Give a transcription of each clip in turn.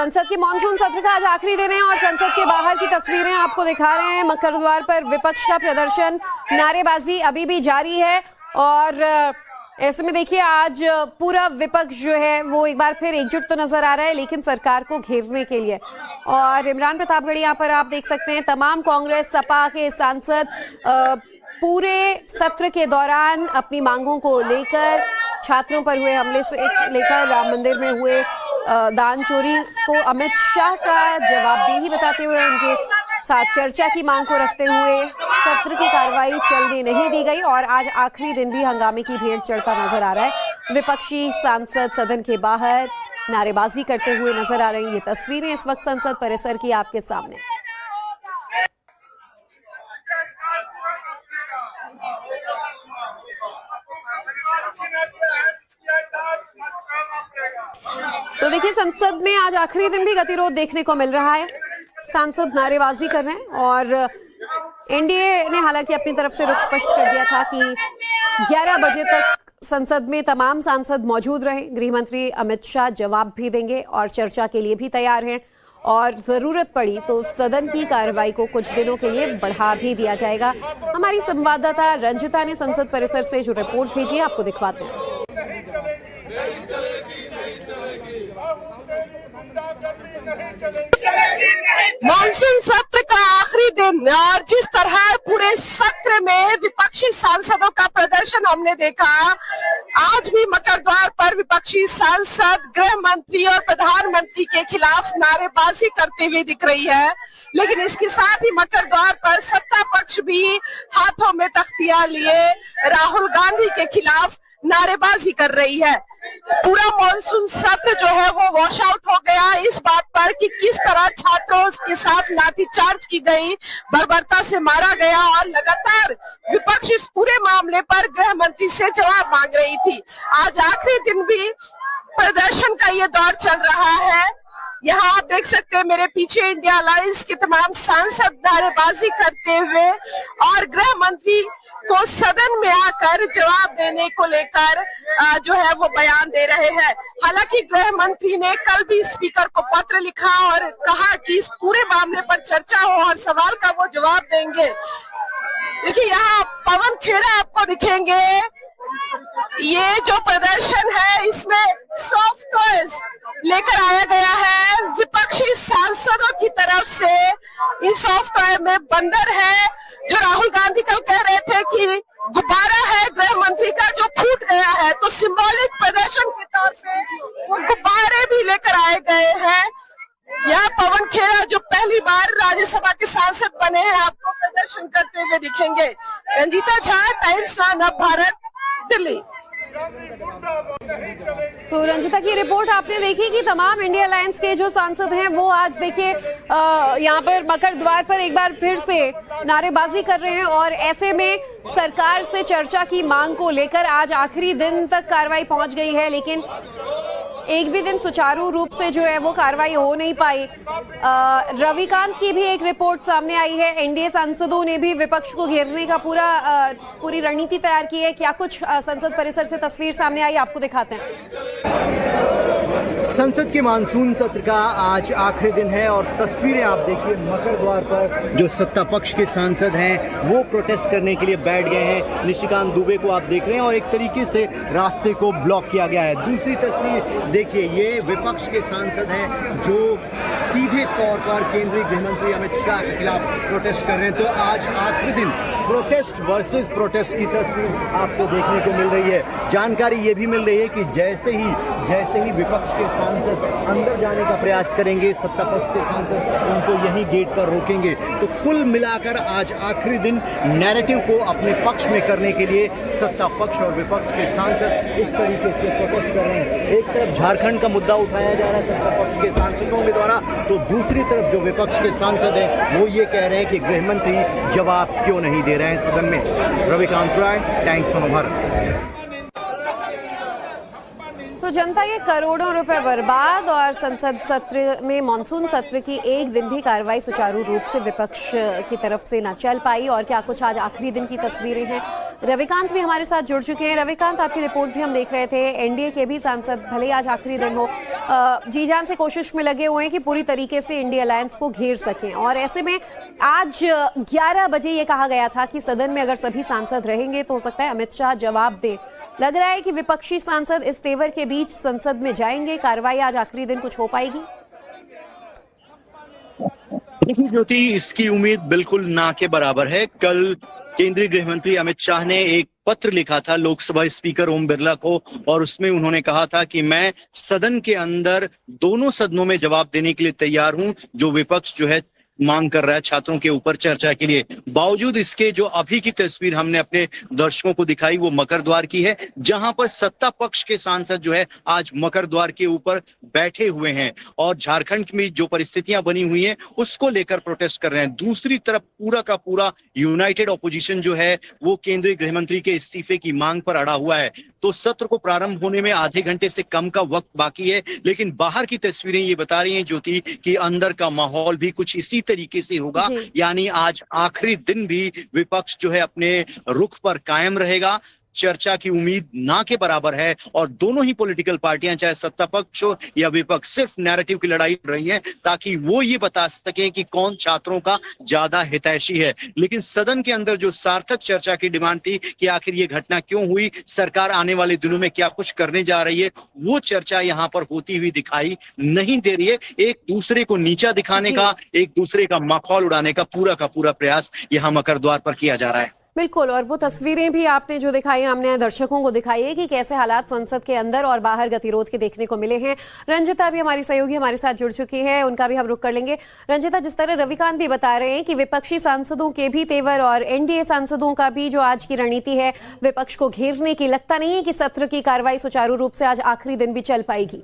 संसद के मानसून सत्र का आज आखिरी दिन है और संसद के बाहर की तस्वीरें आपको दिखा रहे हैं। मकर द्वार पर विपक्ष का प्रदर्शन, नारेबाजी अभी भी जारी है और ऐसे में देखिए आज पूरा विपक्ष जो है वो एक बार फिर एकजुट तो नजर आ रहा है, लेकिन सरकार को घेरने के लिए। और इमरान प्रतापगढ़ी यहाँ पर आप देख सकते हैं, तमाम कांग्रेस सपा के सांसद पूरे सत्र के दौरान अपनी मांगों को लेकर, छात्रों पर हुए हमले से लेकर राम मंदिर में हुए दान चोरी को अमित शाह का जवाबदेही बताते हुए, उनके साथ चर्चा की मांग को रखते हुए सत्र की कार्रवाई चलने नहीं दी गई और आज आखिरी दिन भी हंगामे की भीड़ चढ़ता नजर आ रहा है। विपक्षी सांसद सदन के बाहर नारेबाजी करते हुए नजर आ रही हैं। ये तस्वीरें इस वक्त संसद परिसर की आपके सामने। तो देखिए, संसद में आज आखिरी दिन भी गतिरोध देखने को मिल रहा है। सांसद नारेबाजी कर रहे हैं और एनडीए ने हालांकि अपनी तरफ से रुख स्पष्ट कर दिया था कि 11 बजे तक संसद में तमाम सांसद मौजूद रहें। गृह मंत्री अमित शाह जवाब भी देंगे और चर्चा के लिए भी तैयार हैं और जरूरत पड़ी तो सदन की कार्रवाई को कुछ दिनों के लिए बढ़ा भी दिया जाएगा। हमारी संवाददाता रंजिता ने संसद परिसर से जो रिपोर्ट भेजी है आपको दिखवाते हैं। मानसून सत्र का आखिरी दिन और जिस तरह पूरे सत्र में विपक्षी सांसदों का प्रदर्शन हमने देखा, आज भी मकर द्वार पर विपक्षी सांसद गृह मंत्री और प्रधानमंत्री के खिलाफ नारेबाजी करते हुए दिख रही है। लेकिन इसके साथ ही मकर द्वार पर सत्ता पक्ष भी हाथों में तख्तियां लिए राहुल गांधी के खिलाफ नारेबाजी कर रही है। पूरा मानसून सत्र जो है वो वॉश आउट हो गया इस बात पर कि किस तरह छात्रों के साथ लाठीचार्ज की गई, बर्बरता से मारा गया और लगातार विपक्ष इस पूरे मामले पर गृह मंत्री से जवाब मांग रही थी। आज आखिरी दिन भी प्रदर्शन का ये दौर चल रहा है। यहाँ आप देख सकते हैं मेरे पीछे इंडिया अलायंस के तमाम सांसद नारेबाजी करते हुए और गृह मंत्री को सदन में आकर जवाब देने को लेकर जो है वो बयान दे रहे हैं। हालांकि गृह मंत्री ने कल भी स्पीकर को पत्र लिखा और कहा कि इस पूरे मामले पर चर्चा हो और सवाल का वो जवाब देंगे। देखिए, यहाँ पवन खेड़ा आपको दिखेंगे। ये जो प्रदर्शन है इसमें सॉफ्ट टॉयज लेकर आया गया है विपक्षी सांसदों की तरफ से। इन सॉफ्ट टॉय में बंदर है जो राहुल गांधी कल कह रहे थे कि गुब्बारा है गृह मंत्री का जो फूट गया है, तो सिंबॉलिक प्रदर्शन के तौर पे वो गुब्बारे भी लेकर आए गए हैं। यहाँ पवन खेड़ा जो पहली बार राज्यसभा के सांसद बने हैं आपको प्रदर्शन करते हुए दिखेंगे। रंजीता झा, टाइम्स नाउ नव भारत, दिल्ली। तो रंजिता की रिपोर्ट आपने देखी कि तमाम इंडिया अलायंस के जो सांसद हैं वो आज देखिए यहाँ पर मकर द्वार पर एक बार फिर से नारेबाजी कर रहे हैं और ऐसे में सरकार से चर्चा की मांग को लेकर आज आखिरी दिन तक कार्रवाई पहुंच गई है, लेकिन एक भी दिन सुचारू रूप से जो है वो कार्रवाई हो नहीं पाई। रविकांत की भी एक रिपोर्ट सामने आई है। एनडीए सांसदों ने भी विपक्ष को घेरने का पूरी रणनीति तैयार की है। क्या कुछ संसद परिसर से तस्वीर सामने आई आपको दिखाते हैं। संसद के मानसून सत्र का आज आखिरी दिन है और तस्वीरें आप देखिए, मकर द्वार पर जो सत्ता पक्ष के सांसद हैं वो प्रोटेस्ट करने के लिए बैठ गए हैं। निशिकांत दुबे को आप देख रहे हैं और एक तरीके से रास्ते को ब्लॉक किया गया है। दूसरी तस्वीर देखिए, ये विपक्ष के सांसद हैं जो सीधे तौर पर केंद्रीय गृह मंत्री अमित शाह के खिलाफ प्रोटेस्ट कर रहे हैं। तो आज आखिरी दिन प्रोटेस्ट वर्सेस प्रोटेस्ट की तस्वीर आपको देखने को मिल रही है। जानकारी ये भी मिल रही है कि जैसे ही विपक्ष के सांसद अंदर जाने का प्रयास करेंगे, सत्ता पक्ष के सांसद उनको यहीं गेट पर रोकेंगे। तो कुल मिलाकर आज आखिरी दिन नैरेटिव को अपने पक्ष में करने के लिए सत्ता पक्ष और विपक्ष के सांसद इस तरीके से प्रोटेस्ट कर रहे हैं। एक तरफ झारखंड का मुद्दा उठाया जा रहा है सत्ता पक्ष के सांसदों के द्वारा, तो दूसरी तरफ जो विपक्ष के सांसद हैं वो ये कह रहे हैं कि गृह मंत्री जवाब क्यों नहीं दे रहे हैं सदन में। रविकांत राय, टाइम्स नाउ भारत। तो जनता के करोड़ों रुपए बर्बाद और संसद सत्र में मानसून सत्र की एक दिन भी कार्रवाई सुचारू रूप से विपक्ष की तरफ से न चल पाई। और क्या कुछ आज आखिरी दिन की तस्वीरें हैं। रविकांत भी हमारे साथ जुड़ चुके हैं। रविकांत, आपकी रिपोर्ट भी हम देख रहे थे। एनडीए के भी सांसद, भले आज आखिरी दिन हो, जी जान से कोशिश में लगे हुए हैं कि पूरी तरीके से इंडिया अलायंस को घेर सकें। और ऐसे में आज 11 बजे ये कहा गया था कि सदन में अगर सभी सांसद रहेंगे तो हो सकता है अमित शाह जवाब दें। लग रहा है कि विपक्षी सांसद इस तेवर के बीच संसद में जाएंगे। कार्रवाई आज आखिरी दिन कुछ हो पाएगी? देखिए ज्योति, इसकी उम्मीद बिल्कुल ना के बराबर है। कल केंद्रीय गृह मंत्री अमित शाह ने एक पत्र लिखा था लोकसभा स्पीकर ओम बिरला को, और उसमें उन्होंने कहा था कि मैं सदन के अंदर दोनों सदनों में जवाब देने के लिए तैयार हूं जो विपक्ष जो है मांग कर रहा है छात्रों के ऊपर चर्चा के लिए। बावजूद इसके जो अभी की तस्वीर हमने अपने दर्शकों को दिखाई वो मकर द्वार की है, जहां पर सत्ता पक्ष के सांसद जो है आज मकर द्वार के ऊपर बैठे हुए हैं और झारखंड में जो परिस्थितियां बनी हुई हैं उसको लेकर प्रोटेस्ट कर रहे हैं। दूसरी तरफ पूरा का पूरा यूनाइटेड ऑपोजिशन जो है वो केंद्रीय गृह मंत्री के इस्तीफे की मांग पर अड़ा हुआ है। तो सत्र को प्रारंभ होने में आधे घंटे से कम का वक्त बाकी है, लेकिन बाहर की तस्वीरें ये बता रही हैं ज्योति कि अंदर का माहौल भी कुछ इसी तरीके से होगा। यानी आज आखिरी दिन भी विपक्ष जो है अपने रुख पर कायम रहेगा। चर्चा की उम्मीद ना के बराबर है और दोनों ही पॉलिटिकल पार्टियां चाहे सत्ता पक्ष हो या विपक्ष सिर्फ नैरेटिव की लड़ाई लड़ रही हैं ताकि वो ये बता सकें कि कौन छात्रों का ज्यादा हितैषी है। लेकिन सदन के अंदर जो सार्थक चर्चा की डिमांड थी कि आखिर ये घटना क्यों हुई, सरकार आने वाले दिनों में क्या कुछ करने जा रही है, वो चर्चा यहाँ पर होती हुई दिखाई नहीं दे रही है। एक दूसरे को नीचा दिखाने का, एक दूसरे का मखौल उड़ाने का पूरा प्रयास यहाँ मकर द्वार पर किया जा रहा है। बिल्कुल, और वो तस्वीरें भी आपने जो दिखाई हमने दर्शकों को दिखाई है कि कैसे हालात संसद के अंदर और बाहर गतिरोध के देखने को मिले हैं। रंजिता भी हमारी सहयोगी हमारे साथ जुड़ चुकी है, उनका भी हम रुख कर लेंगे। रंजिता, जिस तरह रविकांत भी बता रहे हैं कि विपक्षी सांसदों के भी तेवर और एनडीए सांसदों का भी जो आज की रणनीति है विपक्ष को घेरने की, लगता नहीं है कि सत्र की कार्रवाई सुचारू रूप से आज आखिरी दिन भी चल पाएगी।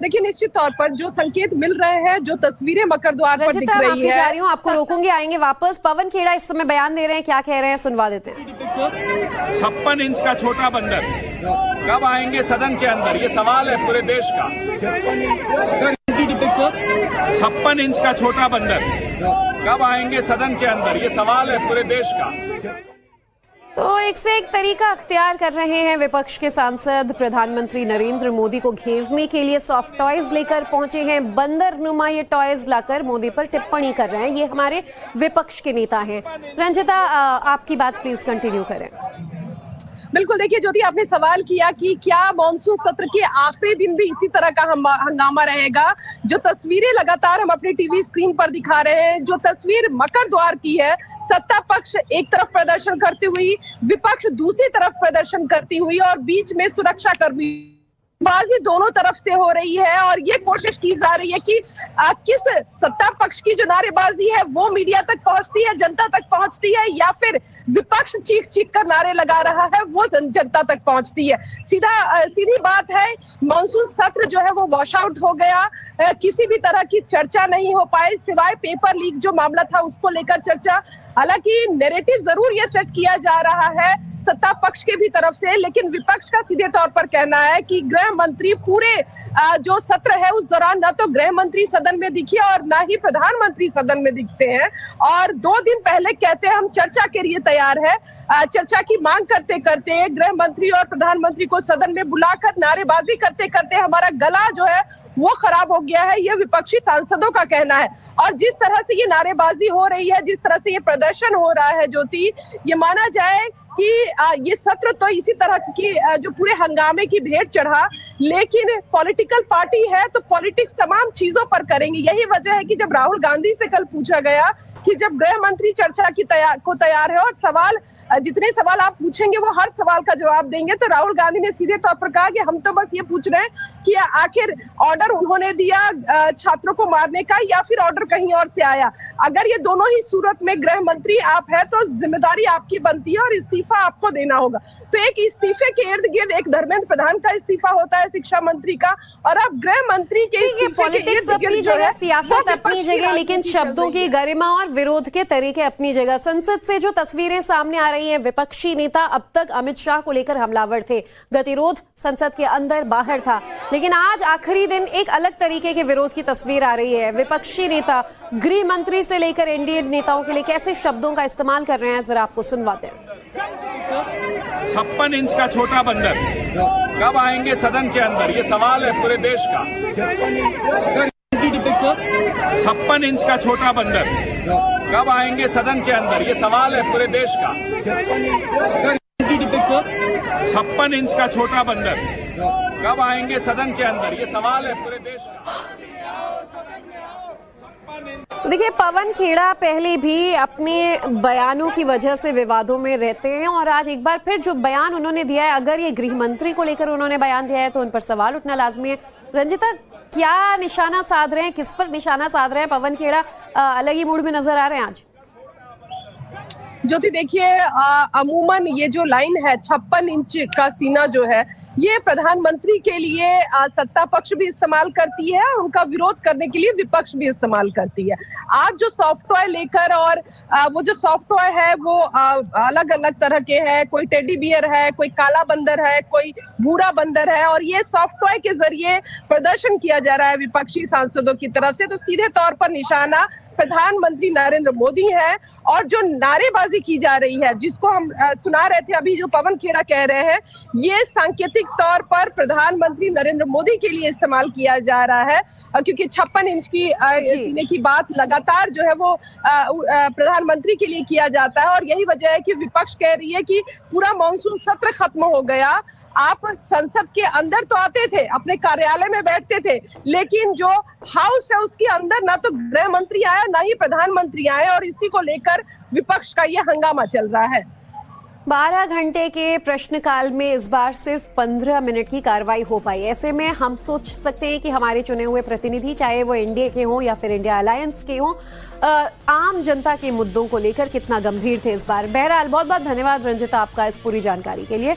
देखिए, निश्चित तौर पर जो संकेत मिल रहे हैं, जो तस्वीरें मकर द्वार पर दिख रही है। जा रही हूँ, आपको रोकूंगी, आएंगे वापस। पवन खेड़ा इस समय बयान दे रहे हैं, क्या कह रहे हैं सुनवा देते हैं। 56 इंच का छोटा बंदर कब आएंगे सदन के अंदर, ये सवाल है पूरे देश का। 56 इंच का छोटा बंदर कब आएंगे सदन के अंदर, ये सवाल है पूरे देश का। तो एक से एक तरीका अख्तियार कर रहे हैं विपक्ष के सांसद। प्रधानमंत्री नरेंद्र मोदी को घेरने के लिए सॉफ्ट टॉयज लेकर पहुंचे हैं। बंदर नुमा ये टॉयज लाकर मोदी पर टिप्पणी कर रहे हैं। ये हमारे विपक्ष के नेता हैं। रंजिता, आपकी बात प्लीज कंटिन्यू करें। बिल्कुल, देखिए ज्योति, आपने सवाल किया कि क्या मानसून सत्र के आखिरी दिन भी इसी तरह का हंगामा रहेगा। जो तस्वीरें लगातार हम अपने टीवी स्क्रीन पर दिखा रहे हैं, जो तस्वीर मकर द्वार की है, सत्ता पक्ष एक तरफ प्रदर्शन करती हुई, विपक्ष दूसरी तरफ प्रदर्शन करती हुई और बीच में सुरक्षा कर्मी बाजी दोनों तरफ से हो रही है। और ये कोशिश की जा रही है कि किस सत्ता पक्ष की जो नारेबाजी है वो मीडिया तक पहुंचती है, जनता तक पहुंचती है, या फिर विपक्ष चीख चीख कर नारे लगा रहा है वो जनता तक पहुंचती है। सीधी बात है, मानसून सत्र जो है वो वॉश आउट हो गया। किसी भी तरह की चर्चा नहीं हो पाई सिवाय पेपर लीक जो मामला था उसको लेकर चर्चा। हालांकि नैरेटिव जरूर ये सेट किया जा रहा है सत्ता पक्ष के भी तरफ से, लेकिन विपक्ष का सीधे तौर पर कहना है कि गृह मंत्री पूरे जो सत्र है उस दौरान न तो गृह मंत्री सदन में दिखे और ना ही प्रधानमंत्री सदन में दिखते हैं। और 2 दिन पहले कहते हैं हम चर्चा के लिए तैयार है। चर्चा की मांग करते करते गृह मंत्री और प्रधानमंत्री को सदन में बुलाकर नारेबाजी करते करते हमारा गला जो है वो खराब हो गया है, ये विपक्षी सांसदों का कहना है। और जिस तरह से ये नारेबाजी हो रही है, जिस तरह से ये प्रदर्शन हो रहा है ज्योति, ये माना जाए कि ये सत्र तो इसी तरह की जो पूरे हंगामे की भेंट चढ़ा, लेकिन पॉलिटिकल पार्टी है तो पॉलिटिक्स तमाम चीजों पर करेंगे। यही वजह है कि जब राहुल गांधी से कल पूछा गया कि जब गृह मंत्री चर्चा की तैयार है और सवाल जितने सवाल आप पूछेंगे वो हर सवाल का जवाब देंगे, तो राहुल गांधी ने सीधे तौर पर कहा कि हम तो बस ये पूछ रहे हैं कि आखिर ऑर्डर उन्होंने दिया छात्रों को मारने का या फिर ऑर्डर कहीं और से आया। अगर ये दोनों ही सूरत में गृह मंत्री आप है तो जिम्मेदारी आपकी बनती है और इस्तीफा आपको देना होगा। तो एक इस्तीफे के इर्द गिर्द एक धर्मेंद्र प्रधान का इस्तीफा होता है, शिक्षा मंत्री का, और अब गृह मंत्री के पॉलिटिक्स अपनी जगह, सियासत अपनी जगह, लेकिन शब्दों की गरिमा और विरोध के तरीके अपनी जगह। संसद से जो तस्वीरें सामने आ रही हैं, विपक्षी नेता अब तक अमित शाह को लेकर हमलावर थे, गतिरोध संसद के अंदर बाहर था, लेकिन आज आखिरी दिन एक अलग तरीके के विरोध की तस्वीर आ रही है। विपक्षी नेता गृह मंत्री से लेकर एनडीए नेताओं के लिए कैसे शब्दों का इस्तेमाल कर रहे हैं, जरा आपको सुनवाते हैं। 56 इंच का छोटा बंदर कब आएंगे सदन के अंदर, ये सवाल है पूरे देश का। 56 इंच का छोटा बंदर कब आएंगे सदन के अंदर, ये सवाल है पूरे देश का। 56 इंच का छोटा बंदर कब आएंगे सदन के अंदर, ये सवाल है पूरे देश का। देखिए, पवन खेड़ा पहले भी अपने बयानों की वजह से विवादों में रहते हैं और आज एक बार फिर जो बयान उन्होंने दिया है, अगर ये गृह मंत्री को लेकर उन्होंने बयान दिया है तो उन पर सवाल उठना लाजमी है। रंजिता, क्या निशाना साध रहे हैं, किस पर निशाना साध रहे हैं पवन खेड़ा? अलग ही मूड में नजर आ रहे हैं आज। ज्योति, देखिए, अमूमन ये जो लाइन है 56 इंच का सीना जो है, ये प्रधानमंत्री के लिए सत्ता पक्ष भी इस्तेमाल करती है, उनका विरोध करने के लिए विपक्ष भी इस्तेमाल करती है। आज जो सॉफ्ट टॉय लेकर, और वो जो सॉफ्ट टॉय है वो अलग अलग तरह के हैं, कोई टेडी बियर है, कोई काला बंदर है, कोई भूरा बंदर है, और ये सॉफ्ट टॉय के जरिए प्रदर्शन किया जा रहा है विपक्षी सांसदों की तरफ से। तो सीधे तौर पर निशाना प्रधानमंत्री नरेंद्र मोदी है, और जो नारेबाजी की जा रही है, जिसको हम सुना रहे थे अभी, जो पवन खेड़ा कह रहे हैं, ये सांकेतिक तौर पर प्रधानमंत्री नरेंद्र मोदी के लिए इस्तेमाल किया जा रहा है, क्योंकि 56 इंच की सीने की बात लगातार जो है वो प्रधानमंत्री के लिए किया जाता है। और यही वजह है कि विपक्ष कह रही है कि पूरा मॉनसून सत्र खत्म हो गया, आप संसद के अंदर तो आते थे, अपने कार्यालय में बैठते थे, लेकिन जो हाउस है उसके अंदर ना तो गृह मंत्री आया, ना ही प्रधानमंत्री आए, और इसी को लेकर विपक्ष का ये हंगामा चल रहा है। 12 घंटे के प्रश्नकाल में इस बार सिर्फ 15 मिनट की कार्रवाई हो पाई। ऐसे में हम सोच सकते हैं कि हमारे चुने हुए प्रतिनिधि, चाहे वो एनडीए के हों या फिर इंडिया अलायंस के हों, आम जनता के मुद्दों को लेकर कितना गंभीर थे इस बार। बहरहाल, बहुत बहुत धन्यवाद रंजिता आपका इस पूरी जानकारी के लिए।